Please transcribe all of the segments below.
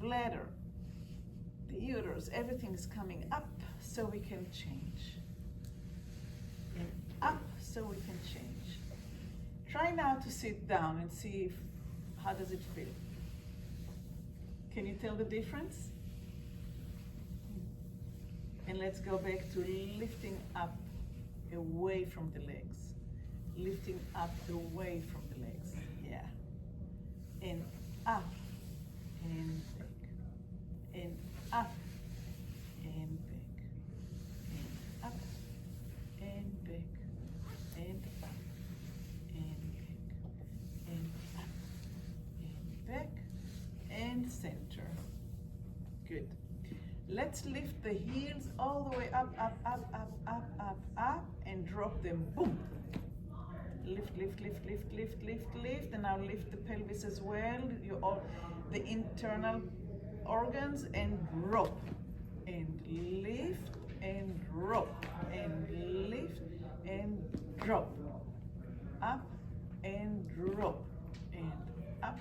bladder, the uterus, everything is coming up so we can change. And up so we can change. Try now to sit down and see how does it feel. Can you tell the difference? And let's go back to lifting up away from the legs. Lifting up away from the legs. Yeah. And up and back. And up and back. And up and back. And up and back. And up and back. And center. Good. Let's lift the heels all the way up, up, up, up, up, up, up, and drop them. Boom. Lift, lift, lift, lift, lift, lift, lift, and now lift the pelvis as well. The internal organs, and drop, and lift, and drop, and lift, and drop. Up and drop, and up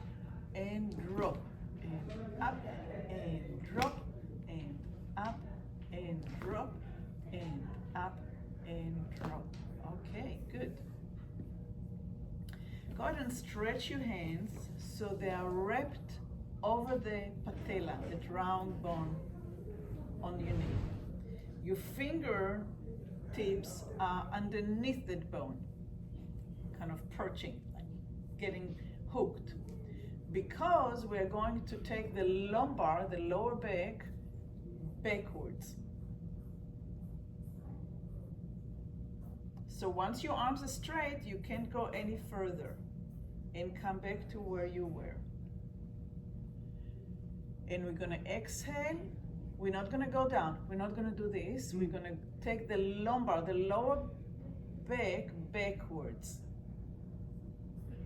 and drop, and up and drop. Up and drop, and up and drop. Okay, good. Go ahead and stretch your hands so they are wrapped over the patella, that round bone on your knee. Your finger tips are underneath that bone, kind of perching, like getting hooked. Because we're going to take the lumbar, the lower back, backwards. So once your arms are straight, you can't go any further and come back to where you were. And we're gonna exhale. We're not gonna go down. We're not gonna do this. We're gonna take the lumbar, the lower back, backwards.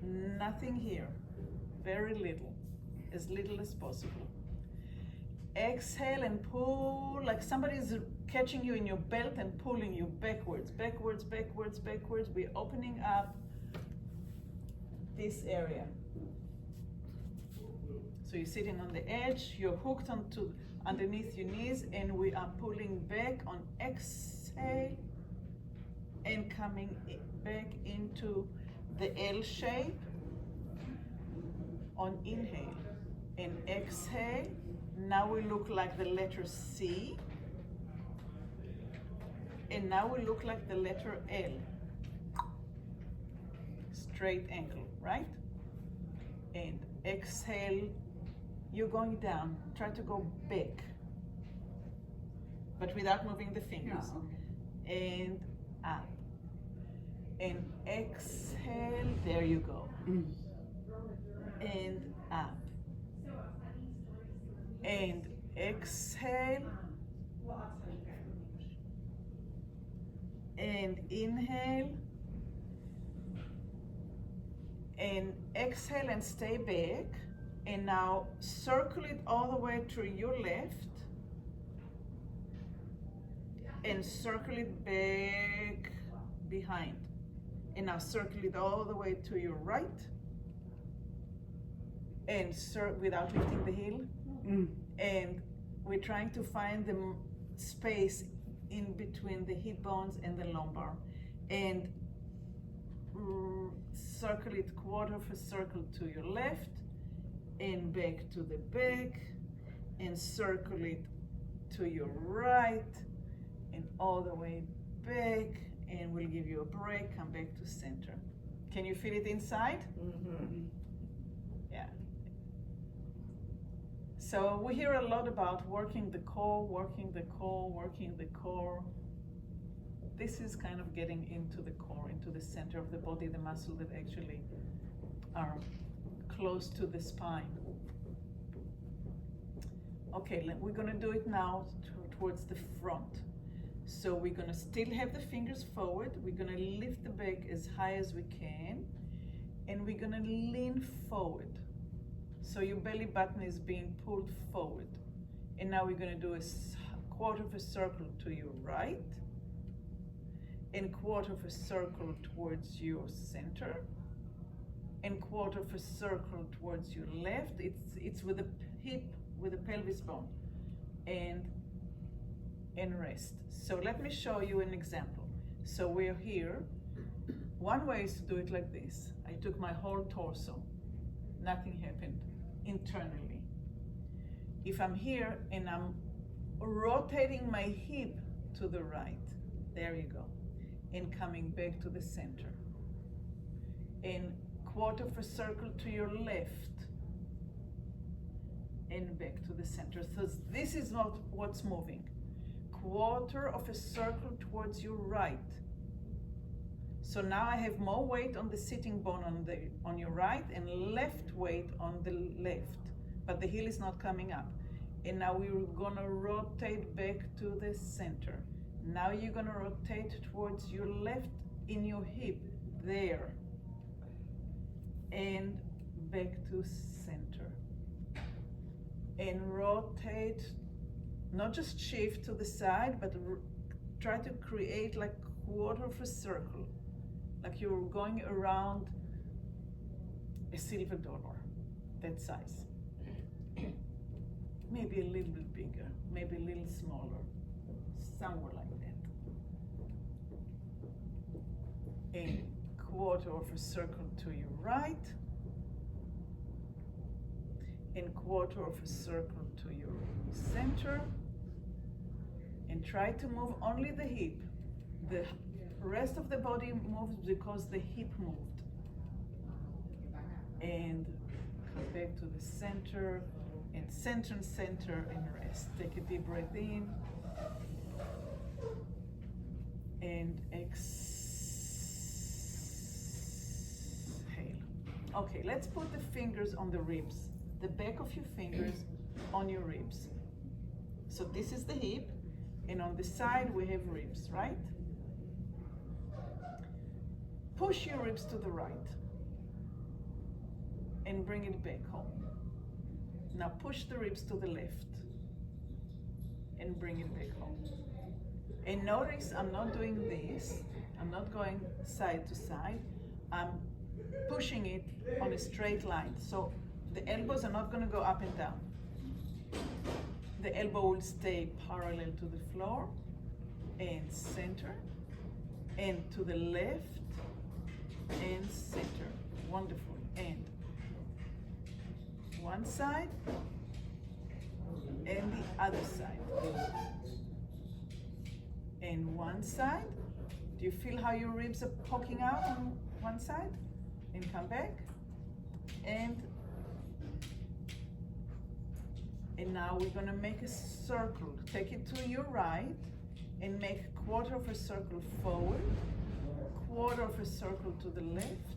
Nothing here. Very little. As little as possible. Exhale and pull, like somebody's catching you in your belt and pulling you backwards, backwards, backwards, backwards. We're opening up this area. So you're sitting on the edge, you're hooked onto underneath your knees, and we are pulling back on exhale and coming back into the L shape on inhale. And exhale. Now we look like the letter C. And now we look like the letter L. Straight ankle, right? And exhale, you're going down. Try to go back, but without moving the fingers. Yeah, okay. And up. And exhale, there you go. And up. And exhale, and inhale, and exhale and stay back, and now circle it all the way to your left, and circle it back behind, and now circle it all the way to your right, and without lifting the heel. And we're trying to find the space in between the hip bones and the lumbar, and circle it quarter of a circle to your left, and back to the back, and circle it to your right, and all the way back, and we'll give you a break, come back to center. Can you feel it inside? Yeah. So we hear a lot about working the core, working the core, working the core. This is kind of getting into the core, into the center of the body, the muscle that actually are close to the spine. Okay, we're gonna do it now towards the front. So we're gonna still have the fingers forward. We're gonna lift the back as high as we can, and we're gonna lean forward. So your belly button is being pulled forward. And now we're gonna do a quarter of a circle to your right, and quarter of a circle towards your center, and quarter of a circle towards your left. It's with the hip with the pelvis bone, and rest. So let me show you an example. So we're here. One way is to do it like this. I took my whole torso. Nothing happened internally. If I'm here and I'm rotating my hip to the right, there you go, and coming back to the center, and quarter of a circle to your left, and back to the center. So this is not what's moving. Quarter of a circle towards your right. So now I have more weight on the sitting bone on your right and left weight on the left, but the heel is not coming up. And now we're gonna rotate back to the center. Now you're gonna rotate towards your left in your hip, there. And back to center. And rotate, not just shift to the side, but try to create like quarter of a circle. Like you're going around a silver dollar, that size. Maybe a little bit bigger, maybe a little smaller, somewhere like that. A quarter of a circle to your right, and quarter of a circle to your center, and try to move only the hip. The rest of the body moves because the hip moved. And come back to the center, and center, and rest. Take a deep breath in, and exhale. Okay, let's put the fingers on the ribs, the back of your fingers on your ribs. So this is the hip, and on the side we have ribs, right? Push your ribs to the right and bring it back home. Now push the ribs to the left and bring it back home. And notice I'm not doing this. I'm not going side to side. I'm pushing it on a straight line. So the elbows are not going to go up and down. The elbow will stay parallel to the floor, and center, and to the left, and center. Wonderful. And one side and the other side. And one side. Do you feel how your ribs are poking out on one side? And come back. And now we're gonna make a circle. Take it to your right and make a quarter of a circle forward, quarter of a circle to the left,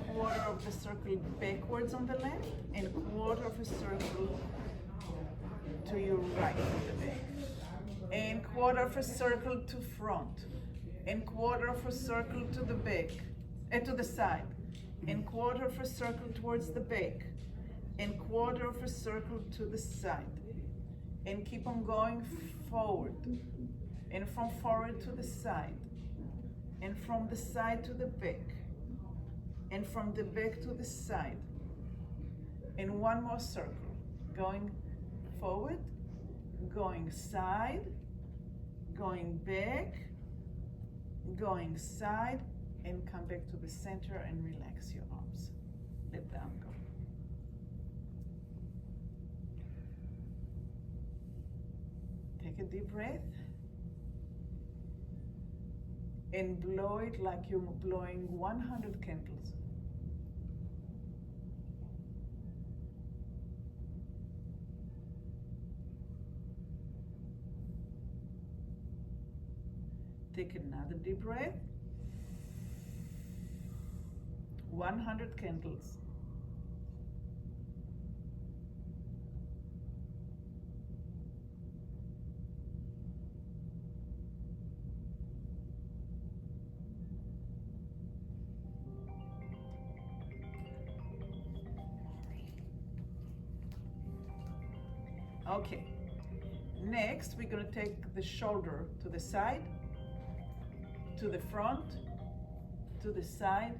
quarter of the circle backwards on the left, and quarter of a circle to your right on the back, and quarter of a circle to front, and quarter of a circle to the back, to the side, and quarter of a circle towards the back, and quarter of a circle to the side, and keep on going forward, and from forward to the side, and from the side to the back, and from the back to the side, and one more circle, going forward, going side, going back, going side, and come back to the center and relax your arms. Let the arm go. Take a deep breath and blow it like you're blowing 100 candles. Take another deep breath. 100 candles. Okay, next we're going to take the shoulder to the side, to the front, to the side,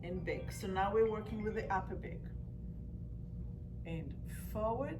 and back. So now we're working with the upper back. And forward,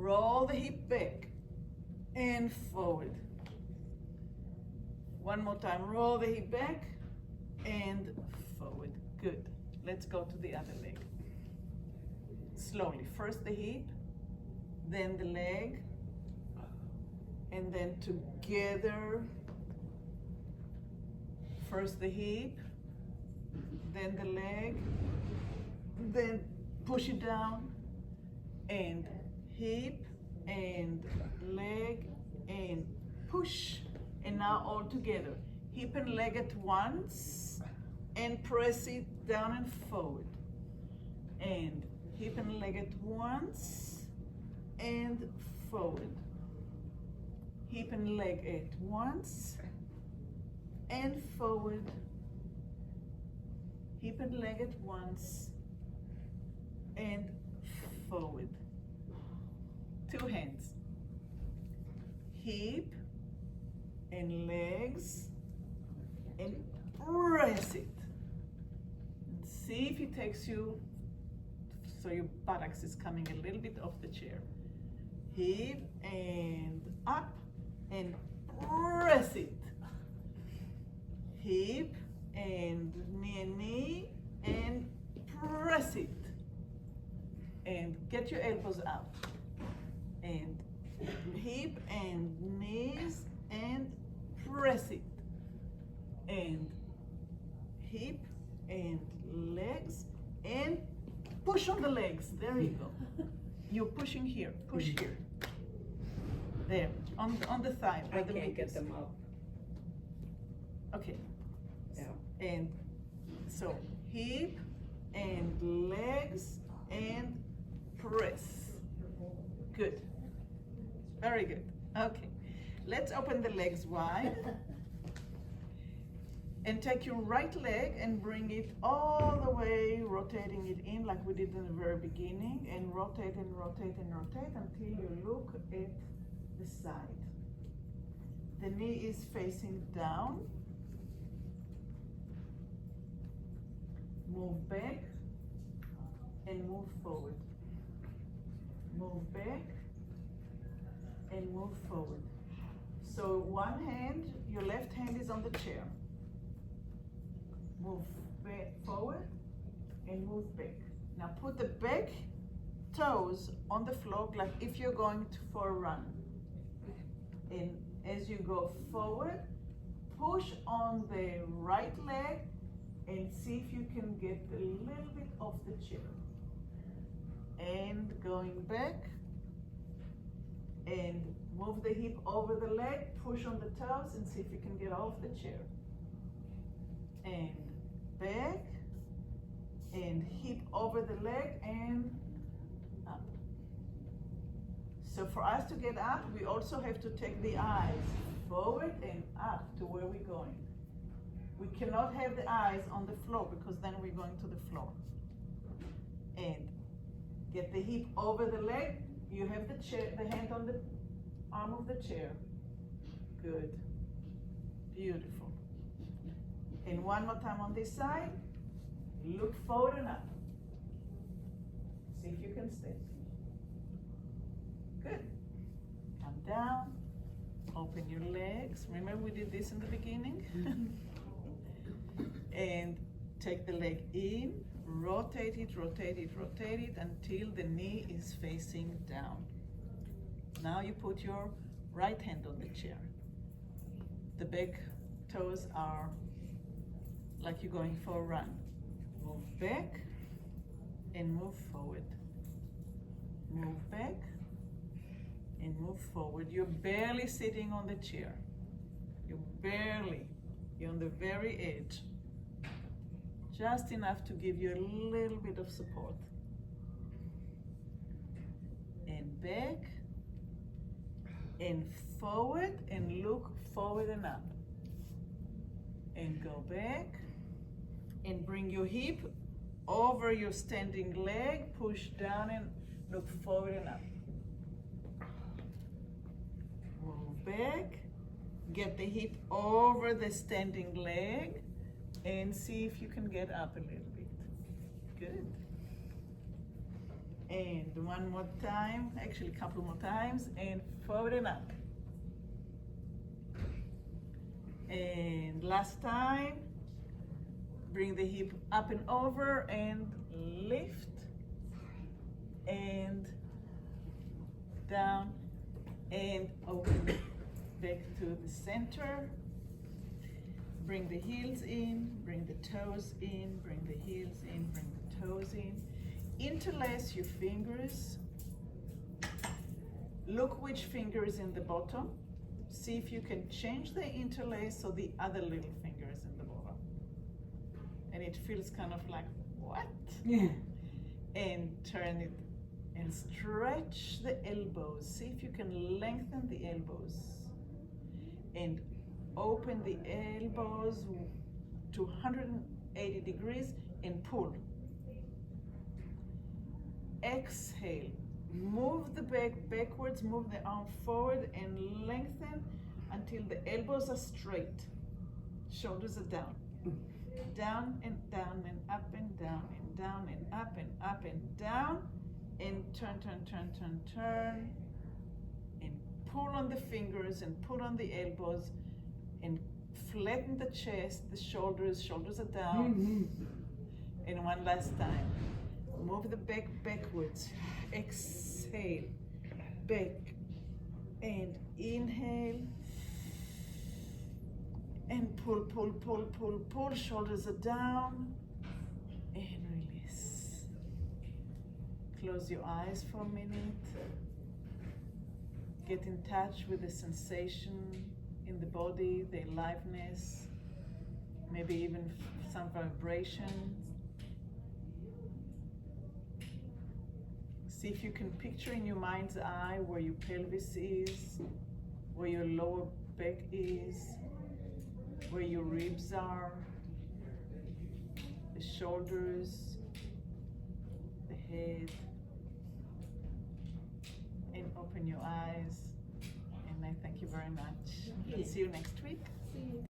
Roll the hip back and forward. One more time, roll the hip back and forward. Good. Let's go to the other leg. Slowly, first the hip, then the leg, and then together. First the hip, then the leg, then push it down, and hip, and leg, and push. And now all together. Hip and leg at once, and press it down and forward. And hip and leg at once, and forward. Hip and leg at once, and forward. Hip and leg at once, and forward. Two hands. Hip and legs, and press it. And see if it takes you, so your buttocks is coming a little bit off the chair. Hip and up, and press it. Hip and knee, and press it. And get your elbows up. And hip and knees, and press it. And hip and legs, and push on the legs. There you go. You're pushing here. Push here. There, on the thigh. I can't get them up. Okay. Yeah. And so hip and legs and press. Good. Very good. Okay. Let's open the legs wide. And take your right leg and bring it all the way, rotating it in like we did in the very beginning, and rotate and rotate and rotate until you look at the side. The knee is facing down. Move back and move forward. Move back and move forward. So one hand, your left hand is on the chair. Move back forward and move back. Now put the back toes on the floor like if you're going for a run. And as you go forward, push on the right leg and see if you can get a little bit off the chair. And going back and move the hip over the leg, push on the toes and see if you can get off the chair. And back and hip over the leg and up. So for us to get up, we also have to take the eyes forward and up to where we're going. We cannot have the eyes on the floor because then we're going to the floor. And get the hip over the leg. You have the chair, the hand on the arm of the chair. Good. Beautiful. And one more time on this side. Look forward and up. See if you can stay. Good. Come down. Open your legs. Remember we did this in the beginning? And take the leg in. Rotate it, rotate it, rotate it until the knee is facing down. Now you put your right hand on the chair. The back toes are like you're going for a run. Move back and move forward. Move back and move forward. You're barely sitting on the chair. You're on the very edge. Just enough to give you a little bit of support. And back and forward and look forward and up. And go back and bring your hip over your standing leg, push down and look forward and up. Move back, get the hip over the standing leg and see if you can get up a little bit. Good. And one more time, actually a couple more times, and forward and up. And last time, bring the hip up and over and lift and down and open back to the center. Bring the heels in, bring the toes in, bring the heels in, bring the toes in. Interlace your fingers. Look which finger is in the bottom. See if you can change the interlace so the other little finger is in the bottom. And it feels kind of like, what? Yeah. And turn it and stretch the elbows. See if you can lengthen the elbows. And open the elbows to 180 degrees and pull. Exhale. Move the back backwards, move the arm forward and lengthen until the elbows are straight. Shoulders are down. Down and down and up and down and down and up and up and down. And turn, turn, turn, turn, turn. And pull on the fingers and pull on the elbows and flatten the chest, the shoulders are down. And one last time. Move the back backwards. Exhale. Back. And inhale. And pull, pull, pull, pull, pull. Shoulders are down. And release. Close your eyes for a minute. Get in touch with the sensation in the body, the aliveness, maybe even some vibration. See if you can picture in your mind's eye where your pelvis is, where your lower back is, where your ribs are, the shoulders, the head. And open your eyes. And I thank you very much. I'll see you next week. See you.